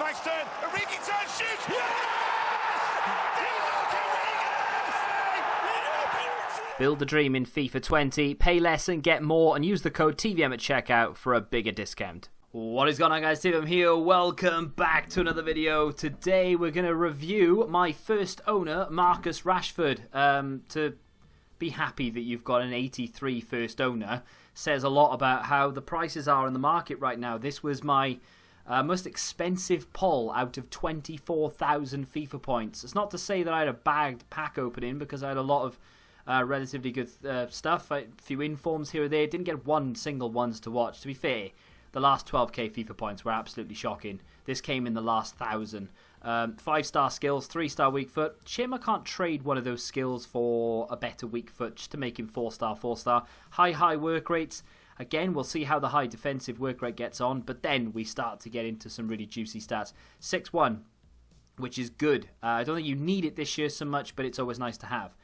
Strikes turn, Origi turn, shoots! Build the dream in FIFA 20, pay less and get more, and use the code TVM at checkout for a bigger discount. What is going on, guys? TVM here. Welcome back to another video. Today we're going to review my first owner, Marcus Rashford. To be happy that you've got an 83 first owner says a lot about how the prices are in the market right now. This was my most expensive pull out of 24,000 FIFA points. It's not to say that I had a bagged pack opening, because I had a lot of relatively good stuff. A few informs here or there. Didn't get one single ones to watch. To be fair, the last 12k FIFA points were absolutely shocking. This came in the last 1,000. 5-star skills, 3-star weak foot. Shame I can't trade one of those skills for a better weak foot, just to make him 4-star, 4-star. High work rates. Again, we'll see how the high defensive work rate gets on, but then we start to get into some really juicy stats. 6-1, which is good. I don't think you need it this year so much, but it's always nice to have.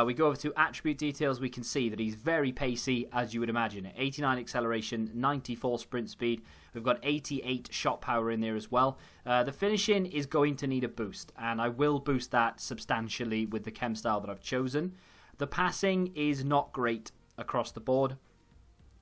We go over to attribute details. We can see that he's very pacey, as you would imagine. 89 acceleration, 94 sprint speed. We've got 88 shot power in there as well. The finishing is going to need a boost, and I will boost that substantially with the chem style that I've chosen. The passing is not great across the board.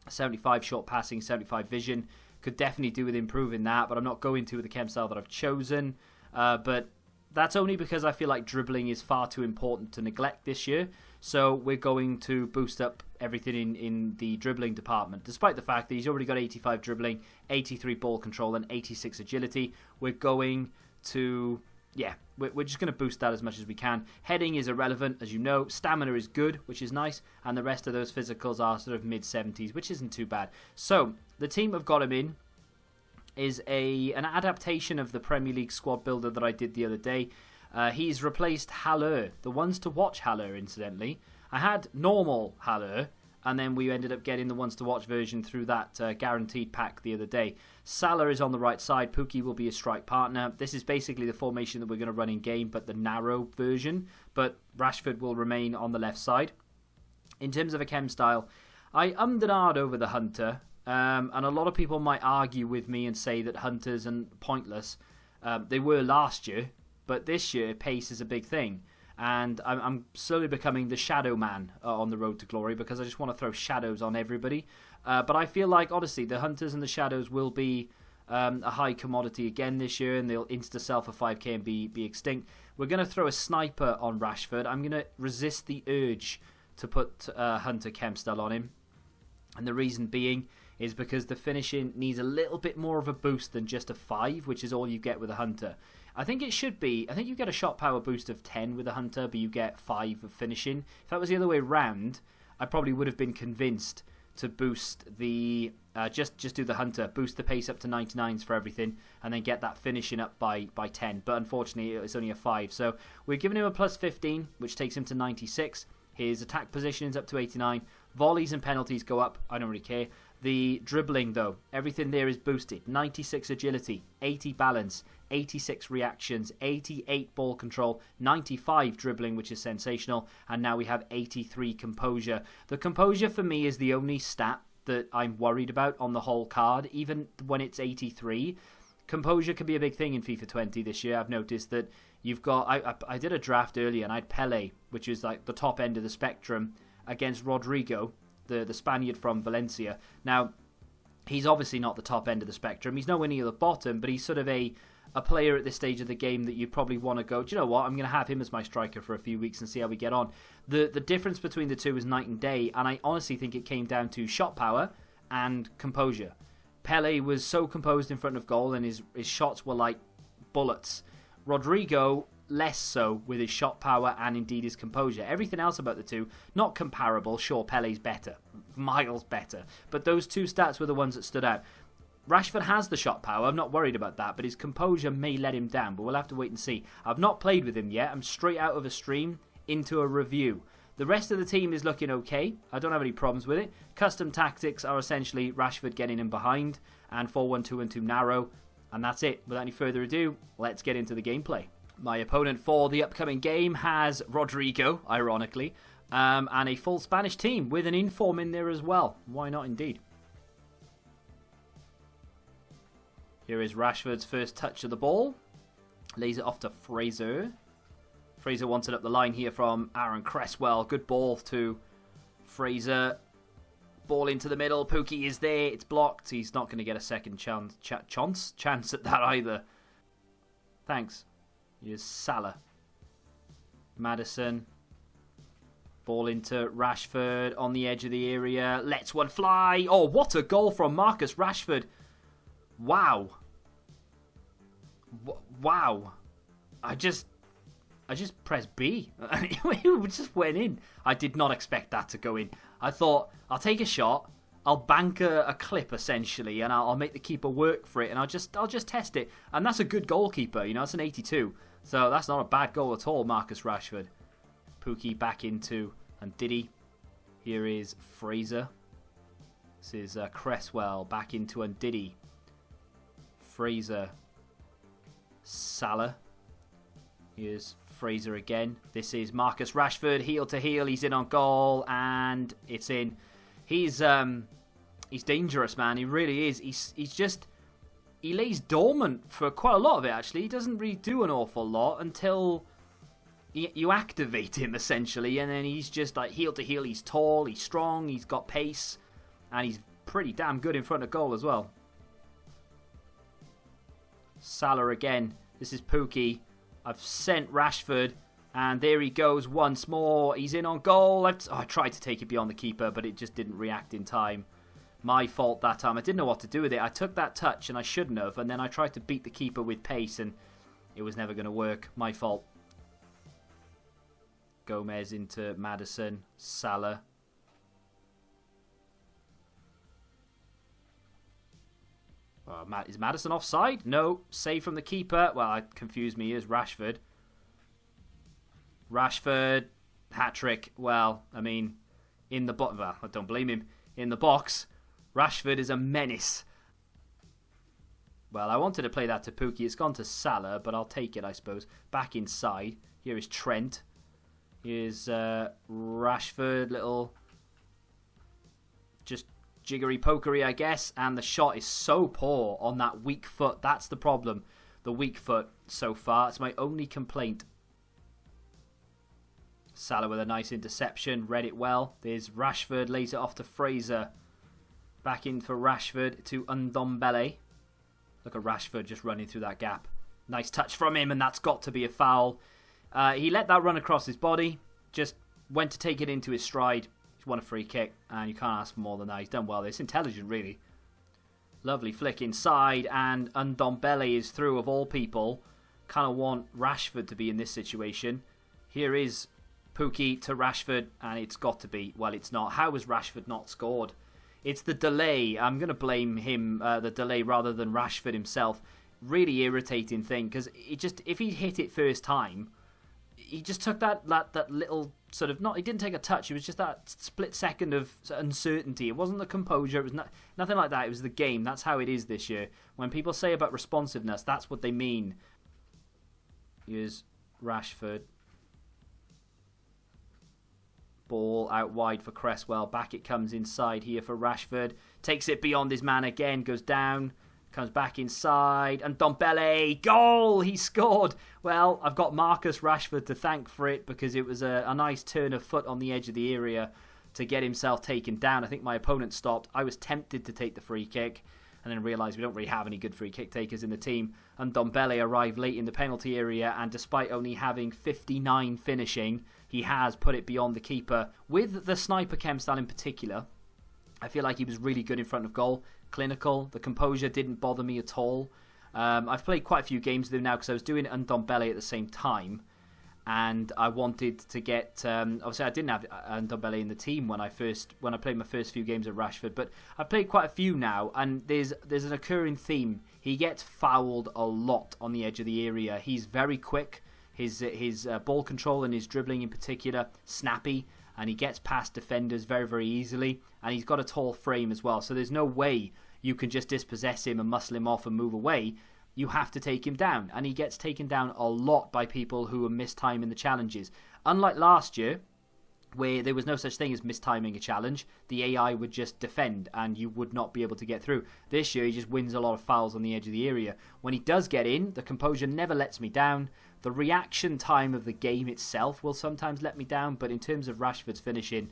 75 short passing, 75 vision. Could definitely do with improving that, but I'm not going to with the chem style that I've chosen. But that's only because I feel like dribbling is far too important to neglect this year. So we're going to boost up everything in the dribbling department. Despite the fact that he's already got 85 dribbling, 83 ball control and 86 agility. We're going to, we're just going to boost that as much as we can. Heading is irrelevant, as you know. Stamina is good, which is nice. And the rest of those physicals are sort of mid-70s, which isn't too bad. So the team have got him in is an adaptation of the Premier League squad builder that I did the other day. He's replaced Haller, the ones to watch Haller, incidentally. I had normal Haller, and then we ended up getting the ones to watch version through that guaranteed pack the other day. Salah is on the right side. Pookie will be a strike partner. This is basically the formation that we're going to run in game, but the narrow version. But Rashford will remain on the left side. In terms of a chem style, I ummed and ahed over the Hunter. And a lot of people might argue with me and say that Hunters are pointless. They were last year, but this year pace is a big thing. And I'm slowly becoming the shadow man on the road to glory, because I just want to throw shadows on everybody. But I feel like, honestly, the Hunters and the shadows will be a high commodity again this year, and they'll insta-sell for 5k and be extinct. We're going to throw a sniper on Rashford. I'm going to resist the urge to put Hunter chem style on him. And the reason being is because the finishing needs a little bit more of a boost than just a 5, which is all you get with a Hunter. I think it should be, I think you get a shot power boost of 10 with a Hunter, but you get 5 of finishing. If that was the other way around, I probably would have been convinced to boost the, just do the Hunter, boost the pace up to 99s for everything, and then get that finishing up by 10. But unfortunately, it's only a 5. So we're giving him a plus 15, which takes him to 96. His attack position is up to 89. Volleys and penalties go up. I don't really care. The dribbling, though, everything there is boosted. 96 agility, 80 balance, 86 reactions, 88 ball control, 95 dribbling, which is sensational. And now we have 83 composure. The composure for me is the only stat that I'm worried about on the whole card, even when it's 83. Composure can be a big thing in FIFA 20 this year. I've noticed that you've got... I did a draft earlier, and I had Pele, which is like the top end of the spectrum, against Rodrigo, the Spaniard from Valencia. Now, he's obviously not the top end of the spectrum. He's nowhere near the bottom, but he's sort of a player at this stage of the game that you probably want to go, do you know what, I'm going to have him as my striker for a few weeks and see how we get on. The difference between the two is night and day, and I honestly think it came down to shot power and composure. Pele was so composed in front of goal, and his shots were like bullets. Rodrigo, less so with his shot power and indeed his composure. Everything else about the two, not comparable. Sure, Pele's better, miles better, but those two stats were the ones that stood out. Rashford has the shot power, I'm not worried about that, but his composure may let him down, but we'll have to wait and see. I've not played with him yet. I'm straight out of a stream into a review. The rest of the team is looking okay. I don't have any problems with it. Custom tactics are essentially Rashford getting him behind and 4-1-2-1-2 narrow, and that's it. Without any further ado, let's get into the gameplay. My opponent for the upcoming game has Rodrigo, ironically, and a full Spanish team with an inform in there as well. Why not indeed? Here is Rashford's first touch of the ball. Lays it off to Fraser. Fraser wants it up the line here from Aaron Cresswell. Good ball to Fraser. Ball into the middle. Pookie is there. It's blocked. He's not going to get a second chance at that either. Thanks. Here's Salah. Maddison. Ball into Rashford on the edge of the area. Lets one fly. Oh, what a goal from Marcus Rashford. Wow. Wow. I just pressed B. It just went in. I did not expect that to go in. I thought, I'll take a shot. I'll bank a clip, essentially, and I'll make the keeper work for it, and I'll just test it. And that's a good goalkeeper, you know, that's an 82. So that's not a bad goal at all, Marcus Rashford. Pookie back into Ndidi. Here is Fraser. This is Cresswell back into Ndidi. Fraser. Salah. Here's Fraser again. This is Marcus Rashford, heel to heel. He's in on goal, and it's in. He's dangerous, man. He really is. He lays dormant for quite a lot of it, actually. He doesn't really do an awful lot until you activate him, essentially, and then he's just like heel to heel. He's tall, he's strong, he's got pace, and he's pretty damn good in front of goal as well. Salah again. This is Pookie. I've sent Rashford, and there he goes once more. He's in on goal. I tried to take it beyond the keeper, but it just didn't react in time. My fault that time. I didn't know what to do with it. I took that touch, and I shouldn't have, and then I tried to beat the keeper with pace, and it was never going to work. My fault. Gomez into Maddison. Salah. Is Maddison offside? No. Save from the keeper. Well, it confused me. Here's Rashford. Rashford. Hat-trick. Well, I mean, in the box. Well, I don't blame him. In the box, Rashford is a menace. Well, I wanted to play that to Pookie. It's gone to Salah, but I'll take it, I suppose. Back inside. Here is Trent. Here's Rashford. Little just jiggery pokery, I guess, and the shot is so poor on that weak foot. That's the problem. The weak foot so far. It's my only complaint. Salah with a nice interception. Read it well. There's Rashford. Lays it off to Fraser. Back in for Rashford to Ndombele. Look at Rashford just running through that gap. Nice touch from him, and that's got to be a foul. He let that run across his body. Just went to take it into his stride. He's won a free kick, and you can't ask for more than that. He's done well. It's intelligent, really. Lovely flick inside, and Ndombele is through, of all people. Kind of want Rashford to be in this situation. Here is Pookie to Rashford, and it's got to be. Well, it's not. How has Rashford not scored? It's the delay. I'm going to blame him, the delay, rather than Rashford himself. Really irritating thing, because if he hit it first time, he just took that little sort of, he didn't take a touch, it was just that split second of uncertainty. It wasn't the composure, it was nothing like that. It was the game. That's how it is this year. When people say about responsiveness, that's what they mean. Here's Rashford. Ball out wide for Cresswell. Back it comes inside here for Rashford. Takes it beyond his man again. Goes down. Comes back inside. And Ndombele. Goal! He scored. Well, I've got Marcus Rashford to thank for it, because it was a nice turn of foot on the edge of the area to get himself taken down. I think my opponent stopped. I was tempted to take the free kick, and then realised we don't really have any good free kick takers in the team. And Ndombele arrived late in the penalty area, and despite only having 59 finishing, he has put it beyond the keeper. With the sniper chem style in particular, I feel like he was really good in front of goal. Clinical. The composure didn't bother me at all. I've played quite a few games with him now, because I was doing Ndombele at the same time, and I wanted to get. Obviously, I didn't have Ndombele in the team when I played my first few games of Rashford, but I've played quite a few now, and there's an occurring theme. He gets fouled a lot on the edge of the area. He's very quick. His ball control and his dribbling in particular, snappy, and he gets past defenders very, very easily, and he's got a tall frame as well, so there's no way you can just dispossess him and muscle him off and move away. You have to take him down, and he gets taken down a lot by people who are mistiming the challenges. Unlike last year, where there was no such thing as mistiming a challenge. The AI would just defend and you would not be able to get through. This year he just wins a lot of fouls on the edge of the area. When he does get in, the composure never lets me down. The reaction time of the game itself will sometimes let me down, but in terms of Rashford's finishing,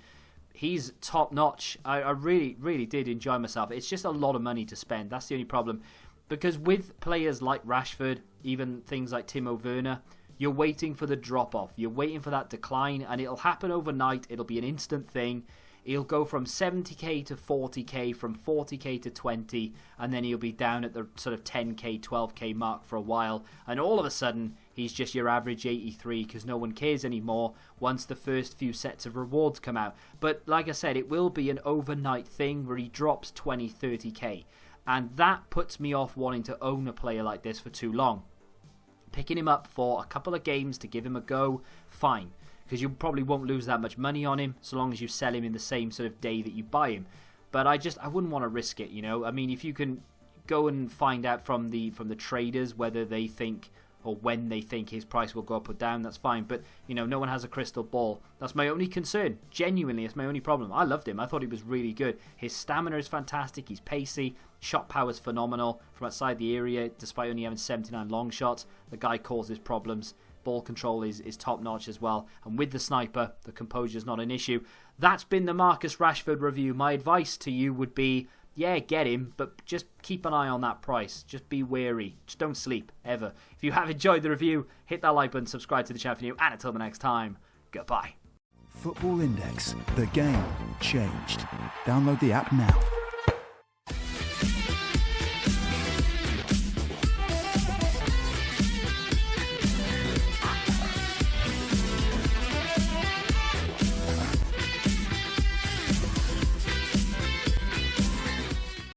he's top notch. I really, really did enjoy myself. It's just a lot of money to spend. That's the only problem. Because with players like Rashford, even things like Timo Werner, you're waiting for the drop-off. You're waiting for that decline, and it'll happen overnight. It'll be an instant thing. He'll go from 70k to 40k, from 40k to 20, and then he'll be down at the sort of 10k, 12k mark for a while. And all of a sudden, he's just your average 83 because no one cares anymore once the first few sets of rewards come out. But like I said, it will be an overnight thing where he drops 20, 30k. And that puts me off wanting to own a player like this for too long. Picking him up for a couple of games to give him a go, fine. Because you probably won't lose that much money on him so long as you sell him in the same sort of day that you buy him. But I wouldn't want to risk it, you know. I mean, if you can go and find out from the traders whether they think or when they think his price will go up or down, that's fine. But, you know, no one has a crystal ball. That's my only concern. Genuinely, it's my only problem. I loved him. I thought he was really good. His stamina is fantastic. He's pacey. Shot power is phenomenal from outside the area, despite only having 79 long shots. The guy causes problems. Ball control is top-notch as well. And with the sniper, the composure is not an issue. That's been the Marcus Rashford review. My advice to you would be, yeah, get him, but just keep an eye on that price. Just be wary. Just don't sleep, ever. If you have enjoyed the review, hit that like button, subscribe to the channel for new, and until the next time, goodbye. Football Index. The game changed. Download the app now.